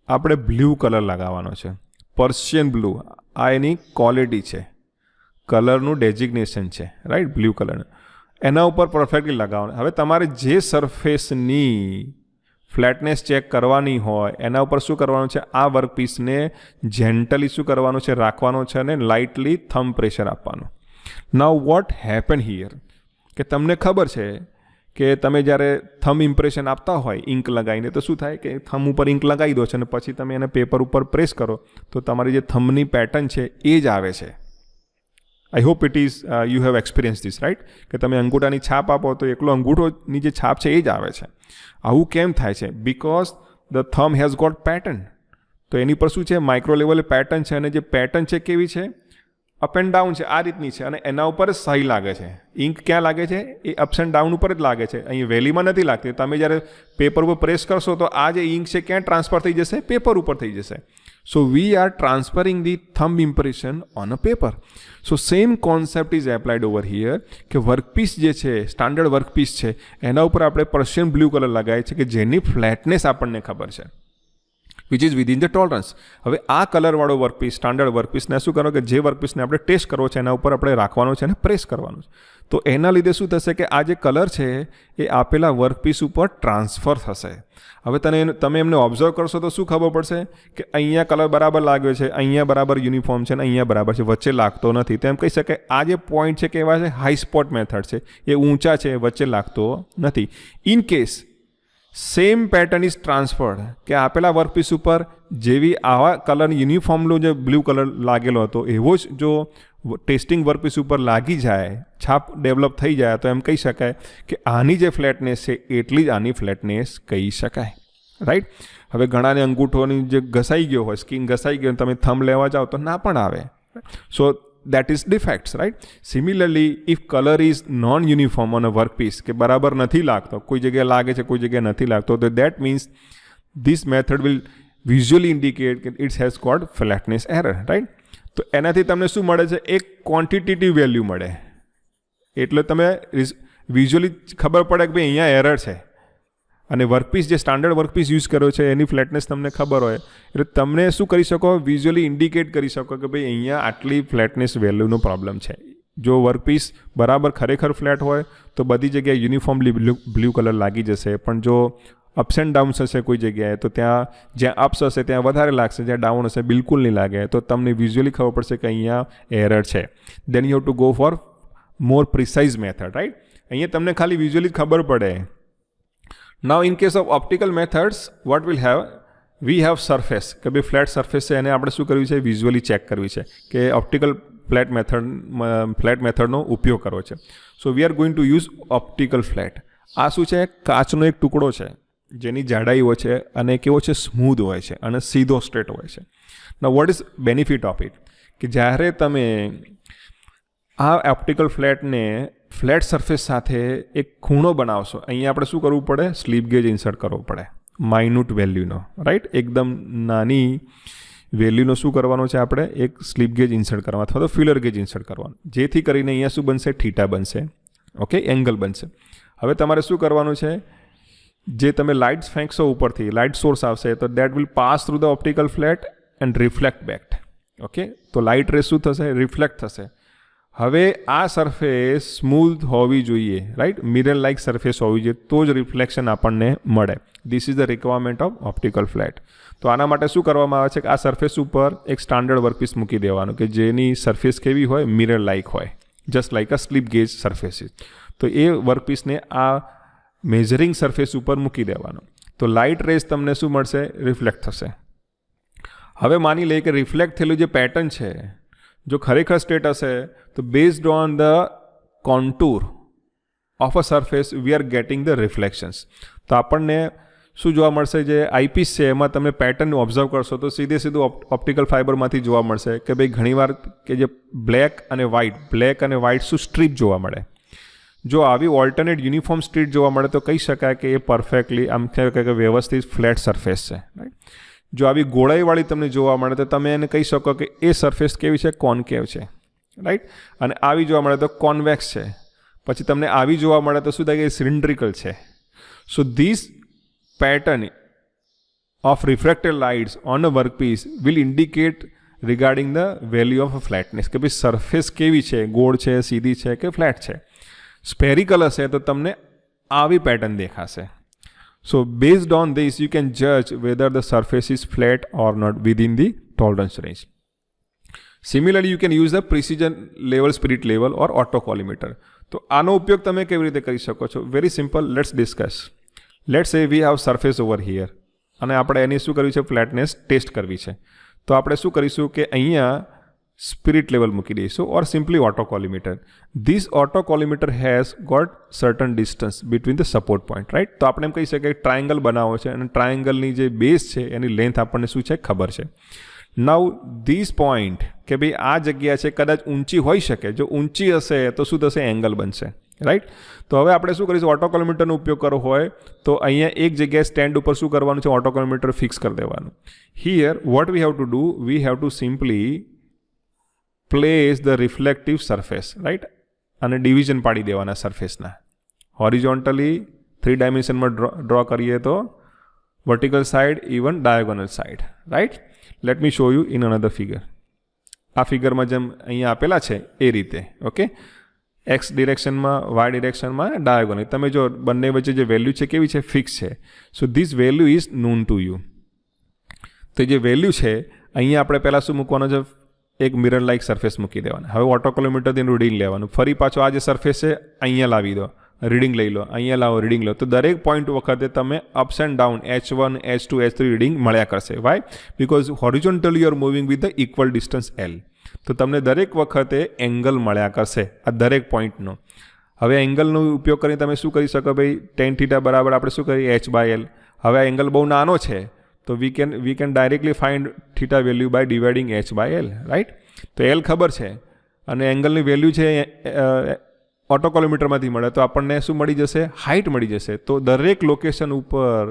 આપણે બ્લુ કલર લગાવવાનો છે, પર્શિયન બ્લુ. આ એની ક્વોલિટી છે, કલરનું ડેઝિગ્નેશન છે, રાઈટ? બ્લુ કલર એના ઉપર પરફેક્ટલી લગાવવાનું. હવે તમારે જે સરફેસની ફ્લેટનેસ ચેક કરવાની હોય એના ઉપર શું કરવાનું છે? આ વર્કપીસને જેન્ટલી શું કરવાનું છે? રાખવાનું છે અને લાઇટલી થમ્બ પ્રેશર આપવાનું. નાઉ વોટ હેપન હિયર, કે તમને ખબર છે કે તમે જ્યારે થમ્બ ઇમ્પ્રેશન આપતા હોય ઇંક લગાવીને તો શું થાય કે થમ્બ ઉપર ઇંક લગાવી દો છો અને પછી તમે એને પેપર ઉપર પ્રેસ કરો તો તમારી જે થમ્બની પેટર્ન છે એ જ આવે છે. I hope it is you have experience this, right? કે તમે અંગૂઠાની છાપ આપો તો એકલો અંગૂઠોની જે છાપ છે એ જ આવે છે. આવું કેમ થાય છે? Because the thumb has got pattern. તો એની પર શું છે? માઇક્રો લેવલે પેટર્ન છે, અને જે પેટર્ન છે કેવી છે? અપ એન્ડ ડાઉન છે, આ રીતની છે, અને એના ઉપર જ સહી લાગે છે. ઇંક ક્યાં લાગે છે? એ અપ્સ એન્ડ ડાઉન ઉપર જ લાગે છે, અહીં વેલીમાં નથી લાગતી. તમે જ્યારે પેપર ઉપર પ્રેસ કરશો તો આ જે ઇંક છે ક્યાં ટ્રાન્સફર થઈ જશે? પેપર ઉપર થઈ જશે. So we are transferring the thumb impression on a paper. So same concept is applied over here કે વર્કપીસ જે છે, સ્ટાન્ડર્ડ વર્કપીસ છે, એના ઉપર આપણે પર્શિયન બ્લુ કલર લગાવીએ છીએ કે જેની ફ્લેટનેસ આપણને ખબર છે, which is within the tolerance. હવે આ કલરવાળો વર્કપીસ, સ્ટાન્ડર્ડ વર્કપીસને શું કરો કે જે વર્કપીસને આપણે ટેસ્ટ કરવો છે એના ઉપર આપણે રાખવાનો છે અને પ્રેસ કરવાનું છે. તો એના લીધે શું થશે કે આ જે કલર છે એ આપેલા વર્કપીસ ઉપર ટ્રાન્સફર થશે. હવે તમે એમને ઓબ્ઝર્વ કરશો તો શું ખબર પડશે કે અહીંયા કલર બરાબર લાગ્યો છે, અહીંયા બરાબર યુનિફોર્મ છે, અને અહીંયા બરાબર છે, વચ્ચે લાગતો નથી. તો એમ કહી શકાય આ જે પોઈન્ટ છે કેવા છે? હાઈ સ્પોટ મેથડ છે, એ ઊંચા છે, વચ્ચે લાગતો નથી. In case same pattern is transferred, કે આપેલા વર્કપીસ ઉપર જેવી આવા કલર યુનિફોર્મનો જે બ્લુ કલર લાગેલો હતો એવો જ જો ટેસ્ટિંગ વર્કપીસ ઉપર લાગી જાય, છાપ ડેવલપ થઈ જાય, તો એમ કહી શકાય કે આની જે ફ્લેટનેસ છે એટલી જ આની ફ્લેટનેસ કહી શકાય, રાઈટ? હવે ઘણાને અંગૂઠોની જે ઘસાઈ ગયો હોય, સ્કિન ઘસાઈ ગયો, તમે થંબ લેવા જાઓ તો ના પણ આવે. સો that is defects, right? Similarly, if color is non-uniform on a workpiece, કે બરાબર નથી લાગતો, કોઈ જગ્યાએ લાગે છે, કોઈ જગ્યાએ નથી લાગતો, તો that means this method will visually indicate that it has got flatness error, right? તો એનાથી તમને શું મળે છે? એક ક્વોન્ટિટેટિવ વેલ્યુ મળે. એટલે તમે વિઝ્યુઅલી ખબર પડે કે ભાઈ અહીંયા એરર છે. અને વર્કપીસ જે સ્ટાન્ડર્ડ વર્કપીસ યુઝ કર્યો છે એની ફ્લેટનેસ તમને ખબર હોય એટલે તમને શું કરી શકો? વિઝ્યુઅલી ઇન્ડિકેટ કરી શકો કે ભાઈ અહીંયા આટલી ફ્લેટનેસ વેલ્યુનો પ્રોબ્લેમ છે. જો વર્કપીસ બરાબર ખરેખર ફ્લેટ હોય તો બધી જગ્યાએ યુનિફોર્મલી બ્લુ કલર લાગી જશે, પણ જો અપ્સ એન્ડ ડાઉન્સ હશે કોઈ જગ્યાએ તો ત્યાં જ્યાં અપ્સ હશે ત્યાં વધારે લાગશે, જ્યાં ડાઉન હશે બિલકુલ નહીં લાગે. તો તમને વિઝ્યુઅલી ખબર પડશે કે અહીંયા એરર છે. Then you have to go for more precise method, right? અહીંયા તમને ખાલી વિઝ્યુઅલી ખબર પડે. Now in case of optical methods, what we'll have? We have surface, કે ભાઈ ફ્લેટ સરફેસ છે, એને આપણે શું કરવી છે? વિઝ્યુઅલી ચેક કરવી છે કે ઓપ્ટિકલ ફ્લેટ મેથડનો ઉપયોગ કરવો છે. So we are going to use optical flat. આ શું છે? કાચનો એક ટુકડો છે જેની જાડાઈ હોય છે અને કેવો છે? સ્મૂધ હોય છે અને સીધો સ્ટ્રેટ હોય છે. Now what is benefit of it? કે જ્યારે તમે આ ઓપ્ટિકલ ફ્લેટને ફ્લેટ સરફેસ સાથે એક ખૂણો બનાવશો, અહીંયા આપણે શું કરવું પડે? સ્લીપ ગેજ ઇન્સર્ટ કરવો પડે, માઇન્યુટ વેલ્યુનો, રાઈટ? એકદમ નાની વેલ્યુનો શું કરવાનો છે? આપણે એક સ્લીપ ગેજ ઇન્સર્ટ કરવા અથવા તો ફિલર ગેજ ઇન્સર્ટ કરવાનું, જેથી કરીને અહીંયા શું બનશે? થીટા બનશે, ઓકે? એંગલ બનશે. હવે તમારે શું કરવાનું છે? જે તમે લાઇટ્સ ફેંકશો ઉપરથી, લાઇટ સોર્સ આવશે તો that will pass through the optical flat and reflect back. Okay, તો લાઇટ રે શું થશે? રિફ્લેક્ટ થશે. હવે આ સરફેસ સ્મૂથ હોવી જોઈએ, રાઈટ, મિરર લાઇક સરફેસ હોવી જોઈએ, તો જ રિફ્લેક્શન આપણને મળે. This is the requirement of optical flat. તો આના માટે શું કરવામાં આવે છે કે આ સરફેસ ઉપર એક સ્ટાન્ડર્ડ વર્કપીસ મૂકી દેવાનું કે જેની સરફેસ કેવી હોય? મિરર લાઇક હોય, just like a slip gauge surfaces. તો એ વર્કપીસને આ મેઝરિંગ સરફેસ ઉપર મૂકી દેવાનો. તો લાઇટ રેઝ તમને શું મળશે? રિફ્લેક્ટ થશે. હવે માની લઈએ કે રિફ્લેક્ટ થયેલું જે પેટર્ન છે જો ખરેખર સ્ટ્રેટ હશે તો based on the contour of a surface we are getting the reflections. તો આપણને શું જોવા મળશે? જે આઈપીસ છે એમાં તમે પેટર્ન ઓબ્ઝર્વ કરશો તો સીધું ઓપ્ટિકલ ફાઇબરમાંથી જોવા મળશે કે ભાઈ ઘણીવાર કે જે બ્લેક અને વ્હાઇટ શું સ્ટ્રીપ જોવા મળે. જો આવી ઓલ્ટરનેટ યુનિફોર્મ સ્ટ્રીટ જોવા મળે તો કહી શકાય કે એ પરફેક્ટલી આમ કહેવાય કે વ્યવસ્થિત ફ્લેટ સરફેસ છે, રાઈટ. જો આવી ગોળાઈવાળી તમને જોવા મળે તો તમે એને કહી શકો કે એ સરફેસ કેવી છે? કોન્કેવ છે, રાઈટ. અને આવી જોવા મળે તો કોન્વેક્સ છે. પછી તમને આવી જોવા મળે તો શું થાય કે સિલિન્ડ્રિકલ છે. So this pattern of refracted lights on a workpiece will indicate regarding the value of a flatness કે ભાઈ સરફેસ કેવી છે? ગોળ છે, સીધી છે કે ફ્લેટ છે? સ્પેરિકલ હશે તો તમને આવી પેટર્ન દેખાશે. So based on this you can જજ whether the surface is flat or not within the tolerance range. Similarly you can use the precision level, spirit level or autocollimator. તો આનો ઉપયોગ તમે કેવી રીતે કરી શકો છો? Very simple, let's discuss. Let's say we have surface over here અને આપણે એની શું કરવી છે? ફ્લેટનેસ ટેસ્ટ કરવી છે. તો આપણે શું કરીશું કે અહીંયા સ્પિરિટ લેવલ મૂકી દઈશું or simply autocollimator. This autocollimator has got certain distance between the support point, right. તો આપણે એમ કહી શકીએ કે ટ્રાયંગલ બનાવો છે અને ટ્રાયંગલની જે બેઝ છે એની લેન્થ આપણને શું છે? ખબર છે. નાઉ ધીસ પોઈન્ટ કે ભાઈ આ જગ્યા છે કદાચ ઊંચી હોઈ શકે. જો ઊંચી હશે તો શું થશે? એંગલ બનશે, રાઈટ. તો હવે આપણે શું કરીશું? ઓટો કોલિમીટરનો ઉપયોગ કરવો હોય તો અહીંયા એક જગ્યાએ સ્ટેન્ડ ઉપર શું કરવાનું છે? ઓટો કોલિમીટર ફિક્સ કરી દેવાનું. Here what we have to do? We have to simply place the reflective surface, right. અને ડિવિઝન પાડી દેવાના સરફેસના. હોરિઝોન્ટલી 3 ડાયમેન્શનમાં ડ્રો કરીએ તો vertical side, even diagonal side, right. Let me show you in another figure. આ ફિગરમાં જેમ અહીંયા આપેલા છે એ રીતે, ઓકે. એક્સ ડિરેક્શનમાં, વાય ડિરેક્શનમાં, ડાયાગોનલ. તમે જો બંને વચ્ચે જે વેલ્યુ છે કેવી છે? ફિક્સ છે. So this value is known to you. તો જે વેલ્યુ છે અહીંયા આપણે પહેલાં શું મૂકવાનો છે? એક મિરર લાઇક સરફેસ મૂકી દેવાના. હવે ઓટો કોલિમીટરથી રીડિંગ લેવાનું. ફરી પાછો આ જે સરફેસ છે અહીંયા લાવી દો, રીડિંગ લઈ લો, અહીંયા લાવો, રીડિંગ લો. તો દરેક પોઈન્ટ વખતે તમે ups and down H1, H2, H3 reading મળ્યા કરશે. Why? Because horizontally you are moving with the equal distance L. તો તમને દરેક વખતે એંગલ મળ્યા કરશે આ દરેક પોઈન્ટનો. હવે એંગલનો ઉપયોગ કરીને તમે શું કરી શકો? ભાઈ ટેન થીટા બરાબર આપણે શું કરીએ? H/L. હવે આ એંગલ બહુ નાનો છે તો we can directly find theta value by dividing H/L, right. તો L ખબર છે અને એંગલની વેલ્યુ છે ઓટો કોલિમીટરમાંથી મળે તો આપણને શું મળી જશે? હાઇટ મળી જશે. તો દરેક લોકેશન ઉપર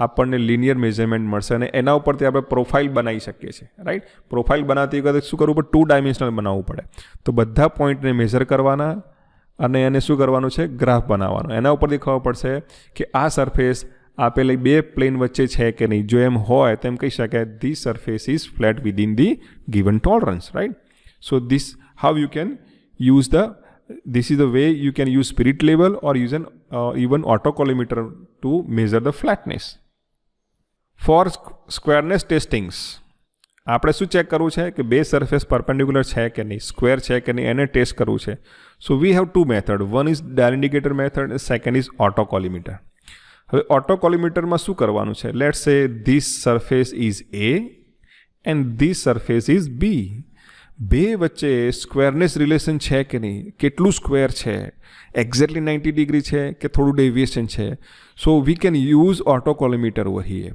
આપણને લિનિયર મેઝરમેન્ટ મળશે અને એના ઉપરથી આપણે પ્રોફાઇલ બનાવી શકીએ છીએ, રાઈટ. પ્રોફાઇલ બનાવતી વખતે શું કરવું પડે? 2 ડાયમેન્શનલ બનાવવું પડે. તો બધા પોઈન્ટને મેઝર કરવાના અને એને શું કરવાનું છે? ગ્રાફ બનાવવાનો. એના ઉપરથી ખબર પડશે કે આ સરફેસ આપેલી 2 પ્લેન વચ્ચે છે કે નહીં. જો એમ હોય તો એમ કહી શકાય this surface is flat within the given tolerance, right. So this how you can use this is the way you can use spirit level or use an even auto collimeter to measure the flatness. For squareness testings આપણે શું check કરવું છે કે બે surface perpendicular છે કે નહીં, square છે કે નહીં, એને ટેસ્ટ કરવું છે. So we have 2 method. One is dial indicator method, second is autocollimator. હવે ઓટો કોલિમીટરમાં શું કરવાનું છે? Let's say this surface is A and this surface is B. બે વચ્ચે સ્ક્વેરનેસ રિલેશન છે કે નહીં, કેટલું સ્ક્વેર છે, એક્ઝેક્ટલી 90 ડિગ્રી છે કે થોડું ડેવિએશન છે. So we can use autocollimator over here.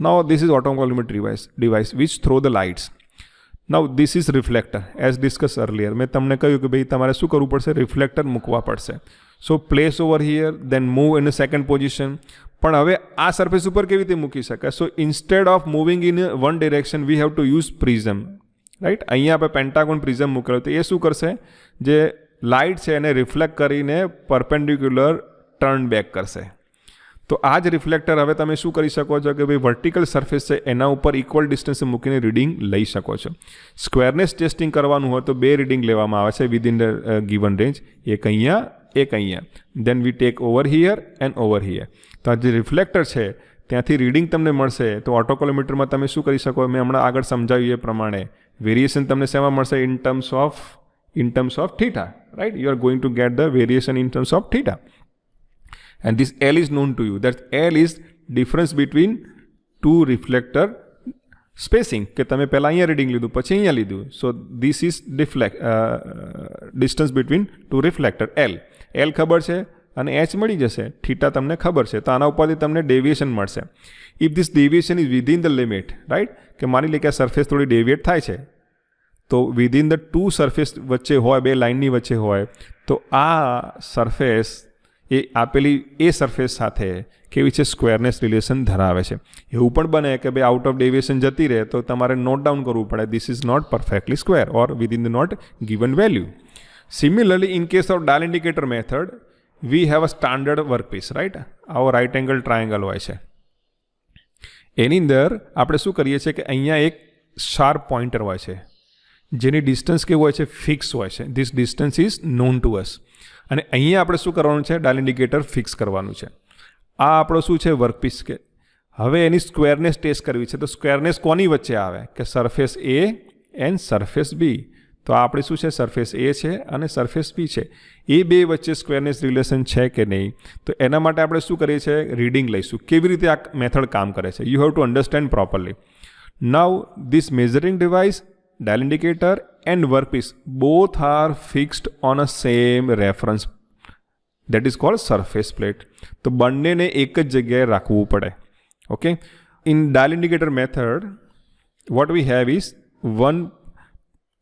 Now this is autocollimator device which throw the lights. Now this is reflector as discussed earlier. મેં તમને કહ્યું કે ભાઈ તમારે શું કરવું પડશે? રિફ્લેક્ટર મૂકવા પડશે. So place over here, then move in a second position. પણ હવે આ સરફેસ ઉપર કેવી રીતે મૂકી શકાય? So instead of moving in one direction we have to use prism, right. અહીંયા આપણે પેન્ટાગોન પ્રિઝમ મૂકેલો તો એ શું કરશે? જે લાઇટ છે એને રિફ્લેક્ટ કરીને પરપેન્ડિક્યુલર ટર્ન બેક કરશે. તો આ જ રિફ્લેક્ટર હવે તમે શું કરી શકો છો કે ભાઈ વર્ટિકલ સરફેસ છે એના ઉપર ઇક્વલ ડિસ્ટન્સે મૂકીને રીડિંગ લઈ શકો છો. સ્ક્વેરનેસ ટેસ્ટિંગ કરવાનું હોય તો 2 રીડિંગ લેવામાં આવે છે વિધિન ધ ગિવન રેન્જ, એક અહીંયા. Then we take over here and over here. તો આ જે રિફ્લેક્ટર છે ત્યાંથી રીડિંગ તમને મળશે. તો ઓટોકોલોમીટરમાં તમે શું કરી શકો, મેં હમણાં આગળ સમજાવ્યું એ પ્રમાણે વેરિએશન તમને શેમાં મળશે, in terms of theta, right? You are going two get the variation in terms of theta. And this L is known to you. That L is difference between two reflector spacing. કે તમે પહેલાં અહીંયા reading લીધું પછી અહીંયા લીધું. સો this is distance between two reflector L. L ખબર છે અને H મળી જશે, થીટા તમને ખબર છે. તો આના ઉપરથી તમને ડેવિએશન મળશે. If this deviation is within the limit, right? કે માની લે કે આ સરફેસ થોડી ડેવિએટ થાય છે, તો વિધિન ધ ટુ સરફેસ વચ્ચે હોય, 2 લાઇનની વચ્ચે હોય, તો આ સરફેસ એ આપેલી એ સરફેસ સાથે કેવી છે, સ્ક્વેરનેસ રિલેશન ધરાવે છે. એવું પણ બને કે ભાઈ આઉટ ઓફ ડેવિએશન જતી રહે તો તમારે નોટ ડાઉન કરવું પડે, this is not perfectly square or within the not given value. Similarly in case of dial indicator method we have a standard workpiece, right? આવો રાઇટ એંગલ ટ્રાયેંગલ હોય છે. એની અંદર આપણે શું કરીએ છીએ કે અહીંયા એક શાર્પ પોઇન્ટર હોય છે જેની ડિસ્ટન્સ કેવું હોય છે, ફિક્સ હોય છે. This distance is known two અસ. અને અહીંયા આપણે શું કરવાનું છે, ડાયલ ઇન્ડિકેટર ફિક્સ કરવાનું છે. આ આપણો શું છે, વર્કપીસ. કે હવે એની સ્ક્વેરનેસ ટેસ્ટ કરવી છે. તો સ્ક્વેરનેસ કોની વચ્ચે આવે કે સરફેસ એ એન્ડ સરફેસ બી. તો આ આપણે શું છે, સરફેસ એ છે અને સરફેસ બી છે. એ બે વચ્ચે સ્ક્વેરનેસ રિલેશન છે કે નહીં, તો એના માટે આપણે શું કરીએ છીએ, રીડિંગ લઈશું. કેવી રીતે આ મેથડ કામ કરે છે, you have to understand properly. Now this measuring device, dial indicator and workpiece both are fixed on a same reference, that is called surface plate. તો બંનેને એક જ જગ્યાએ રાખવું પડે. Okay, in dial indicator method what we have is one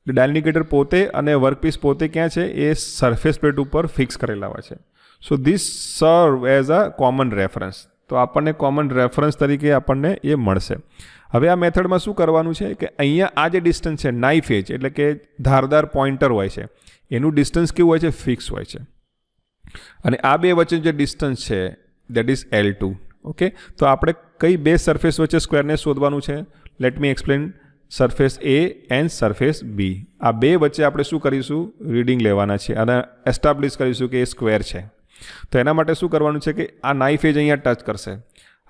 dial indicator પોતે અને workpiece પોતે ક્યાં છે, એ સરફેસ પ્લેટ ઉપર ફિક્સ કરેલા હોય છે. સો ધીસ સર્વ એઝ અ કોમન રેફરન્સ. તો આપણને કોમન રેફરન્સ તરીકે આપણને એ મળશે. હવે આ મેથડમાં શું કરવાનું છે કે અહીંયા આ જે ડિસ્ટન્સ છે, નાઇફ એજ એટલે કે ધારદાર પોઇન્ટર હોય છે, એનું ડિસ્ટન્સ કેવું હોય છે, ફિક્સ હોય છે. અને આ બે વચ્ચે જે ડિસ્ટન્સ છે દેટ ઇઝ L2. ઓકે, તો આપણે કઈ બે સરફેસ વચ્ચે સ્ક્વેરનેસ શોધવાનું છે, let me explain. Surface A and surface B, આ બે વચ્ચે આપણે શું કરીશું, રીડિંગ લેવાના છે અને એસ્ટાબ્લિશ કરીશું કે એ સ્ક્વેર છે. તો એના માટે શું કરવાનું છે કે આ નાઇફ એજ અહીંયા ટચ કરશે.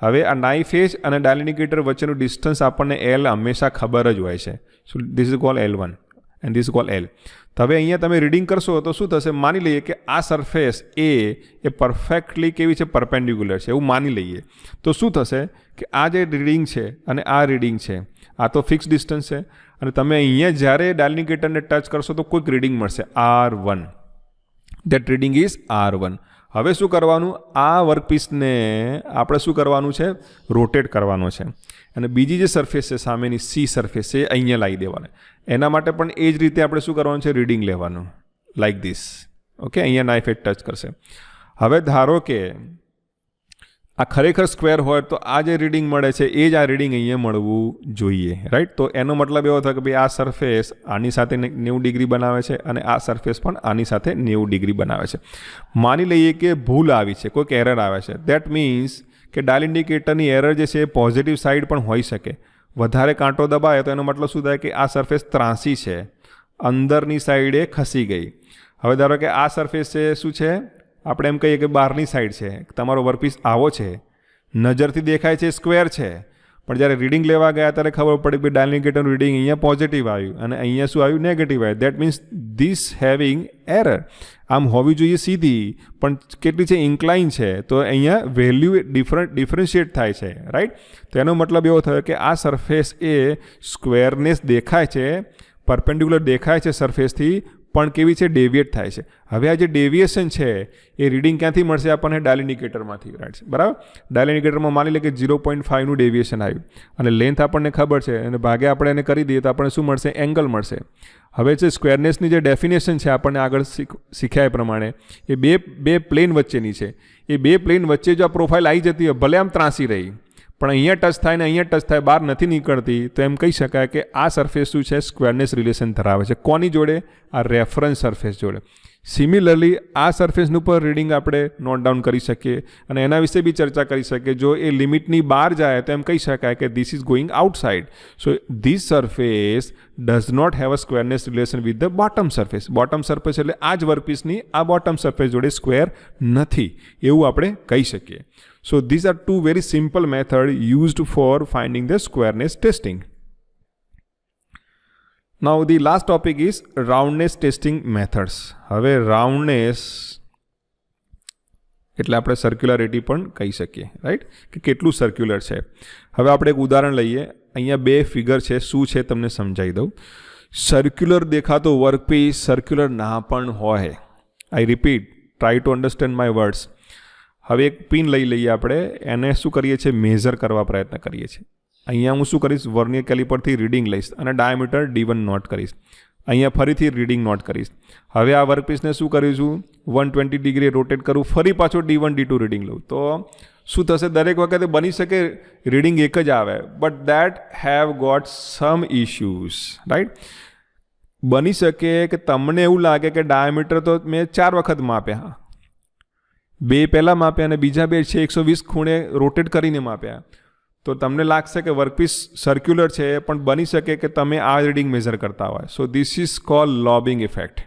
હવે આ નાઇફ એજ અને ડાયલ ઇન્ડિકેટર વચ્ચેનું ડિસ્ટન્સ આપણને L હંમેશા ખબર જ હોય છે. So this is call L1 and this call L. તો હવે અહીંયા તમે રીડિંગ કરશો તો શું થશે, માની લઈએ કે આ સરફેસ એ પરફેક્ટલી કેવી છે, પરપેન્ડિક્યુલર છે, એવું માની લઈએ. તો શું થશે કે આ જે રીડિંગ છે અને આ રીડિંગ છે, આ તો ફિક્સ ડિસ્ટન્સ છે. અને તમે અહીંયા જ્યારે ડાયલ ઇન્ડિકેટરને ટચ કરશો તો કોઈક રીડિંગ મળશે R1. That reading is R1. હવે શું કરવાનું, આ વર્કપીસને આપણે શું કરવાનું છે, રોટેટ કરવાનો છે. અને બીજી જે સરફેસ છે સામેની સી સરફેસ છે, અહીંયા લાવી દેવાના. એના માટે પણ એ જ રીતે આપણે શું કરવાનું છે, રીડિંગ લેવાનું, લાઈક ધીસ. ઓકે, અહીંયા નાઇફ એજ ટચ કરશે. હવે ધારો કે આ ખરેખર સ્ક્વેર હોય તો આ જે રીડિંગ મળે છે એ જ આ રીડિંગ અહીંયા મળવું જોઈએ, રાઈટ? તો એનો મતલબ એવો થાય કે ભાઈ આ સરફેસ આની સાથે 90 ડિગ્રી બનાવે છે અને આ સરફેસ પણ આની સાથે 90 ડિગ્રી બનાવે છે. માની લઈએ કે ભૂલ આવી છે, કોઈક એરર આવે છે. દેટ મીન્સ કે ડાયલ ઇન્ડિકેટરની એરર જે છે એ પોઝિટિવ સાઈડ પણ હોઈ શકે. વધારે કાંટો દબાય તો એનો મતલબ શું થાય કે આ સરફેસ ત્રાંસી છે, અંદરની સાઈડે ખસી ગઈ. હવે ધારો કે આ સરફેસ છે શું છે, આપણે એમ કહીએ કે બહારની સાઈડ છે. તમારો વર્કપીસ આવો છે, નજરથી દેખાય છે સ્ક્વેર છે, પણ જ્યારે રીડિંગ લેવા ગયા ત્યારે ખબર પડી કે ડાયલ ઇન્ડિકેટરનું રીડિંગ અહીંયા પોઝિટિવ આવ્યું અને અહીંયા શું આવ્યું, નેગેટિવ આવ્યું. That means this having error. આમ હોવી જોઈએ સીધી, પણ કેટલી છે, ઇન્ક્લાઇન છે. તો અહીંયા વેલ્યુ ડિફરન્શિએટ થાય છે, રાઈટ? તો એનો મતલબ એવો થયો કે આ સરફેસ એ સ્ક્વેરનેસ દેખાય છે, પરપેન્ડિક્યુલર દેખાય છે સરફેસથી, પણ કેવી છે, ડેવિએટ થાય છે. હવે આ જે ડેવિએશન છે એ રીડિંગ ક્યાંથી મળશે આપણને, ડાયલ ઇન્ડિકેટરમાંથી, રાઈટ? બરાબર. ડાયલ ઇન્ડિકેટરમાં માની લે કે 0.5નું ડેવિએશન આવ્યું અને લેન્થ આપણને ખબર છે અને ભાગે આપણે એને કરી દઈએ તો આપણને શું મળશે, એંગલ મળશે. હવે જે સ્ક્વેરનેસની જે ડેફિનેશન છે આપણને આગળ શીખ્યા એ પ્રમાણે એ બે પ્લેન વચ્ચેની છે. એ બે પ્લેન વચ્ચે જો આ પ્રોફાઇલ આવી જતી હોય, ભલે આમ ત્રાંસી રહી, પણ અહીંયા ટચ થાય ને અહીંયા ટચ થાય, બહાર નથી નીકળતી, તો એમ કહી શકાય કે આ સરફેસ શું છે, સ્ક્વેરનેસ રિલેશન ધરાવે છે. કોની જોડે? આ રેફરન્સ સરફેસ જોડે. સિમિલરલી આ સરફેસનું પર રીડિંગ આપણે નોટ ડાઉન કરી શકીએ અને એના વિશે બી ચર્ચા કરી શકીએ. જો એ લિમિટની બહાર જાય તો એમ કહી શકાય કે this is going outside. So this surface does not have a squareness relation with the bottom surface. Bottom surface એટલે આ જ વર્કપીસની આ બોટમ સરફેસ જોડે સ્ક્વેર નથી, એવું આપણે કહી શકીએ. So these are two very simple methods used for finding the squareness testing. Now the last topic is roundness testing methods. હવે roundness એટલે આપણે સર્ક્યુલારિટી પણ કહી શકીએ, રાઈટ, કે કેટલું સર્ક્યુલર છે. હવે આપણે એક ઉદાહરણ લઈએ. અહીંયા બે ફિગર છે, શું છે તમને સમજાવી દઉં. સર્ક્યુલર દેખાતો વર્કપીસ સર્ક્યુલર ના પણ હોય. આઈ repeat, try to understand my words. હવે એક પિન લઈ લઈએ આપણે, એને શું કરીએ છીએ, મેઝર કરવા પ્રયત્ન કરીએ છીએ. અહીંયા હું શું કરીશ, વર્નિયર કેલિપરથી રીડિંગ લઈશ અને ડાયામીટર D1 નોટ કરીશ. અહીંયા ફરીથી રીડિંગ નોટ કરીશ. હવે આ વર્કપીસને શું કરીશું, 120 ડિગ્રી રોટેટ કરું, ફરી પાછો D1 D2 રીડિંગ લઉં. તો શું થશે, દરેક વખતે બની શકે રીડિંગ એક જ આવે, but that have got some issues, right. બની શકે કે તમને એવું લાગે કે ડાયામીટર તો મેં 4 વખત માપ્યા, 2 પહેલાં માપ્યા અને બીજા 2 છે 120 ખૂણે રોટેટ કરીને માપ્યા, તો તમને લાગશે કે વર્કપીસ સર્ક્યુલર છે, પણ બની શકે કે તમે આ રીડિંગ મેઝર કરતા હોય. So this is called lobing effect.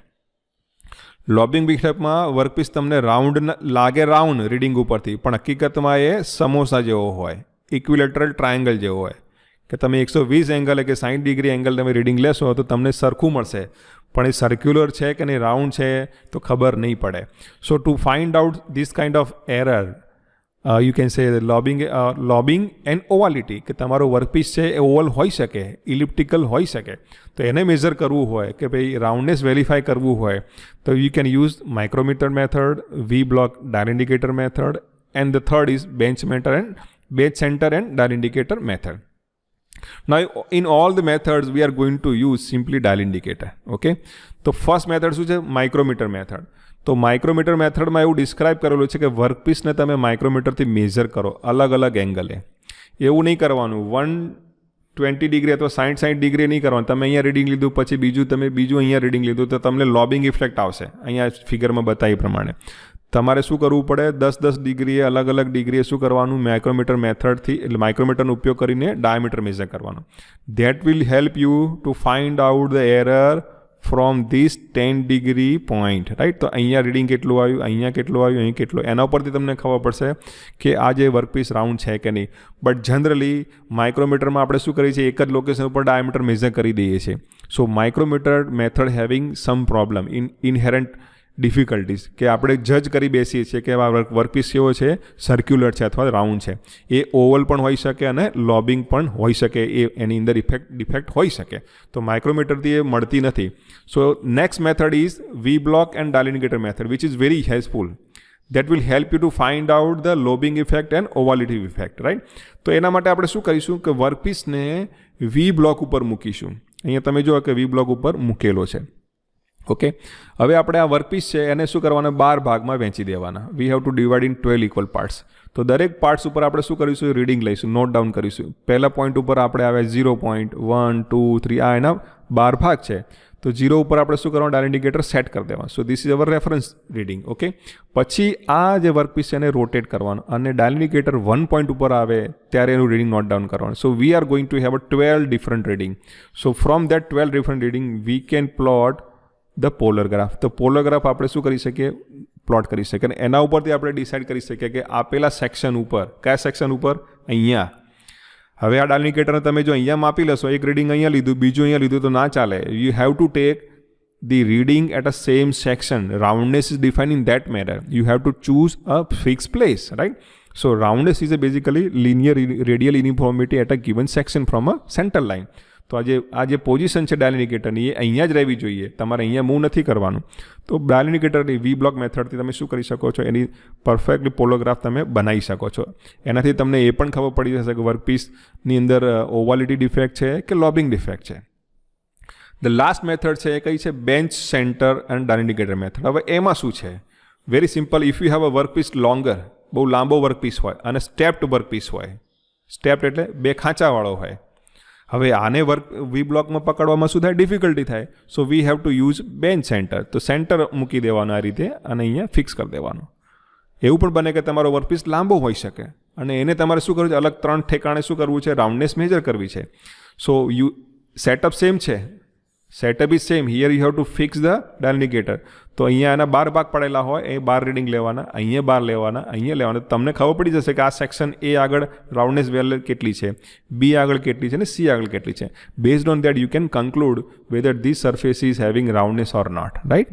Lobing ઇફેક્ટમાં વર્કપીસ તમને રાઉન્ડ લાગે, રાઉન્ડ રીડિંગ ઉપરથી, પણ હકીકતમાં એ સમોસા જેવો હોય, ઇક્વિલેટરલ ટ્રાયંગલ જેવો હોય, કે તમે 120 એંગલ કે 60 ડિગ્રી એંગલ તમે રીડિંગ લેશો તો તમને સરખું મળશે, પણ એ સર્ક્યુલર છે કે નહીં, રાઉન્ડ છે તો ખબર નહીં પડે. So to find out this kind of error you can say lobing and ovality, કે તમારો વર્કપીસ છે એ ઓવલ હોઈ શકે, ઇલિપ્ટિકલ હોઈ શકે, તો એને મેઝર કરવું હોય કે ભાઈ રાઉન્ડનેસ વેરીફાઈ કરવું હોય તો you can use micrometer method, V block dial indicator method, and the third is bench centre and dial indicator method. Now in all the methods we are going to use simply dial indicator. Okay, તો first method શું છે, micrometer method. તો micrometer મેથડમાં એવું describe કરેલું છે કે વર્કપીસને તમે માઇક્રોમીટરથી મેઝર કરો અલગ અલગ એંગલે. એવું નહીં કરવાનું 120 ડિગ્રી અથવા 60 ડિગ્રી નહીં કરવાનું. તમે અહીંયા રીડિંગ લીધું પછી બીજું અહીંયા રીડિંગ લીધું તો તમને લોબિંગ ઇફેક્ટ આવશે. અહીંયા ફિગરમાં બતાવી પ્રમાણે તમારે શું કરવું પડે, 10 ડિગ્રીએ અલગ અલગ ડિગ્રીએ શું કરવાનું, માઇક્રોમીટર મેથડથી એટલે માઇક્રોમીટરનો ઉપયોગ કરીને ડાયામીટર મેઝર કરવાનું. That will help you to find out the error from this 10 degree point, right. તો અહીંયા રીડિંગ કેટલું આવ્યું, અહીંયા કેટલું આવ્યું, અહીં કેટલું, એના ઉપરથી તમને ખબર પડશે કે આ જે વર્કપીસ રાઉન્ડ છે કે નહીં. બટ જનરલી માઇક્રોમીટરમાં આપણે શું કરીએ છીએ, એક જ લોકેશન ઉપર ડાયામીટર મેઝર કરી દઈએ છીએ. સો માઇક્રોમીટર મેથડ હેવિંગ સમ પ્રોબ્લેમ ઇનહેરન્ટ ડિફિકલ્ટીઝ, કે આપણે જજ કરી બેસીએ છીએ કે આ વર્કપીસ કેવો છે, સર્ક્યુલર છે અથવા રાઉન્ડ છે. એ ઓવલ પણ હોઈ શકે અને લોબિંગ પણ હોઈ શકે, એ એની અંદર ડિફેક્ટ હોઈ શકે. તો માઇક્રોમીટરથી એ મળતી નથી. So next method is V block and dial indicator method, which is very helpful. That will help you to find out the lobing effect and ovality effect, right. તો એના માટે આપણે શું કરીશું કે વર્કપીસને વી બ્લોક ઉપર મૂકીશું. અહીંયા તમે જુઓ કે વી બ્લોક ઉપર મૂકેલો છે. ઓકે, હવે આપણે આ વર્કપીસ છે એને શું કરવાના, 12 ભાગમાં વહેંચી દેવાના. વી have two divide in 12 equal parts. તો દરેક પાર્ટ્સ ઉપર આપણે શું કરીશું, રીડિંગ લઈશું, નોટ ડાઉન કરીશું. પહેલા પોઈન્ટ ઉપર આપણે આવે 0 પોઈન્ટ, 1 2 3, આ એના 12 ભાગ છે. તો 0 ઉપર આપણે શું કરવાનું, ડાયલ ઇન્ડિકેટર સેટ કરી દેવાનું. સો this is our reference reading. Okay, પછી આ જે વર્કપીસ છે એને રોટેટ કરવાનું અને ડાયલ ઇન્ડિકેટર 1 પોઈન્ટ ઉપર આવે ત્યારે એનું રીડિંગ નોટ ડાઉન કરવાનું. So we are going to have a 12 different reading. So from that 12 different reading we can plot the polar graph. તો પોલર ગ્રાફ આપણે શું કરી શકીએ, પ્લોટ કરી શકીએ અને એના ઉપરથી આપણે ડિસાઇડ કરી શકીએ કે આપેલા સેક્શન ઉપર, કયા સેક્શન ઉપર, અહીંયા. હવે આ ડાયલ ઇન્ડિકેટરને તમે જો અહીંયા માપી લેશો, એક રીડિંગ અહીંયા લીધું, બીજું અહીંયા લીધું તો ના ચાલે. You have to take the reading at a same section. Roundness is defined in that manner. You have to choose a fix place, right. So roundness is a basically linear radial uniformity at a given section from a center line. તો આ જે position છે dial ઇન્ડિકેટરની એ અહીંયા જ રહેવી જોઈએ, તમારે અહીંયા મૂવ નથી કરવાનું. તો ડાયલ ઇન્ડિકેટરની વી બ્લોક મેથડથી તમે શું કરી શકો છો, એની પરફેક્ટલી પોલોગ્રાફ તમે બનાવી શકો છો. એનાથી તમને એ પણ ખબર પડી જશે કે વર્કપીસની અંદર ઓવાલિટી ડિફેક્ટ છે કે લોબિંગ ડિફેક્ટ છે. ધ લાસ્ટ મેથડ છે એ કઈ છે, bench centre and dial indicator method. હવે એમાં શું છે, very simple. If you have a workpiece longer, બહુ લાંબો વર્કપીસ હોય અને સ્ટેપ્ડ વર્કપીસ હોય, સ્ટેપ્ડ એટલે બે ખાંચાવાળો હોય. હવે આને વી બ્લોકમાં પકડવામાં શું થાય, ડિફિકલ્ટી થાય. So we have to use bench center. તો સેન્ટર મૂકી દેવાનું આ રીતે અને અહીંયા ફિક્સ કરી દેવાનું. એવું પણ બને કે તમારો વર્કપીસ લાંબો હોઈ શકે અને એને તમારે શું કરવું છે, અલગ 3 ઠેકાણે શું કરવું છે, રાઉન્ડનેસ મેજર કરવી છે. સો સેટઅપ સેમ છે, setup is same. Here you have to fix the dial indicator. તો અહીંયા એના 12 ભાગ પડેલા હોય, એ 12 રીડિંગ લેવાના, અહીંયા 12 લેવાના, અહીંયા લેવાના. તમને ખબર પડી જશે કે આ સેક્શન એ આગળ રાઉન્ડનેસ વેલ્યુ કેટલી છે, બી આગળ કેટલી છે અને સી આગળ કેટલી છે. Based on that you can conclude whether this surface is having roundness or not, right.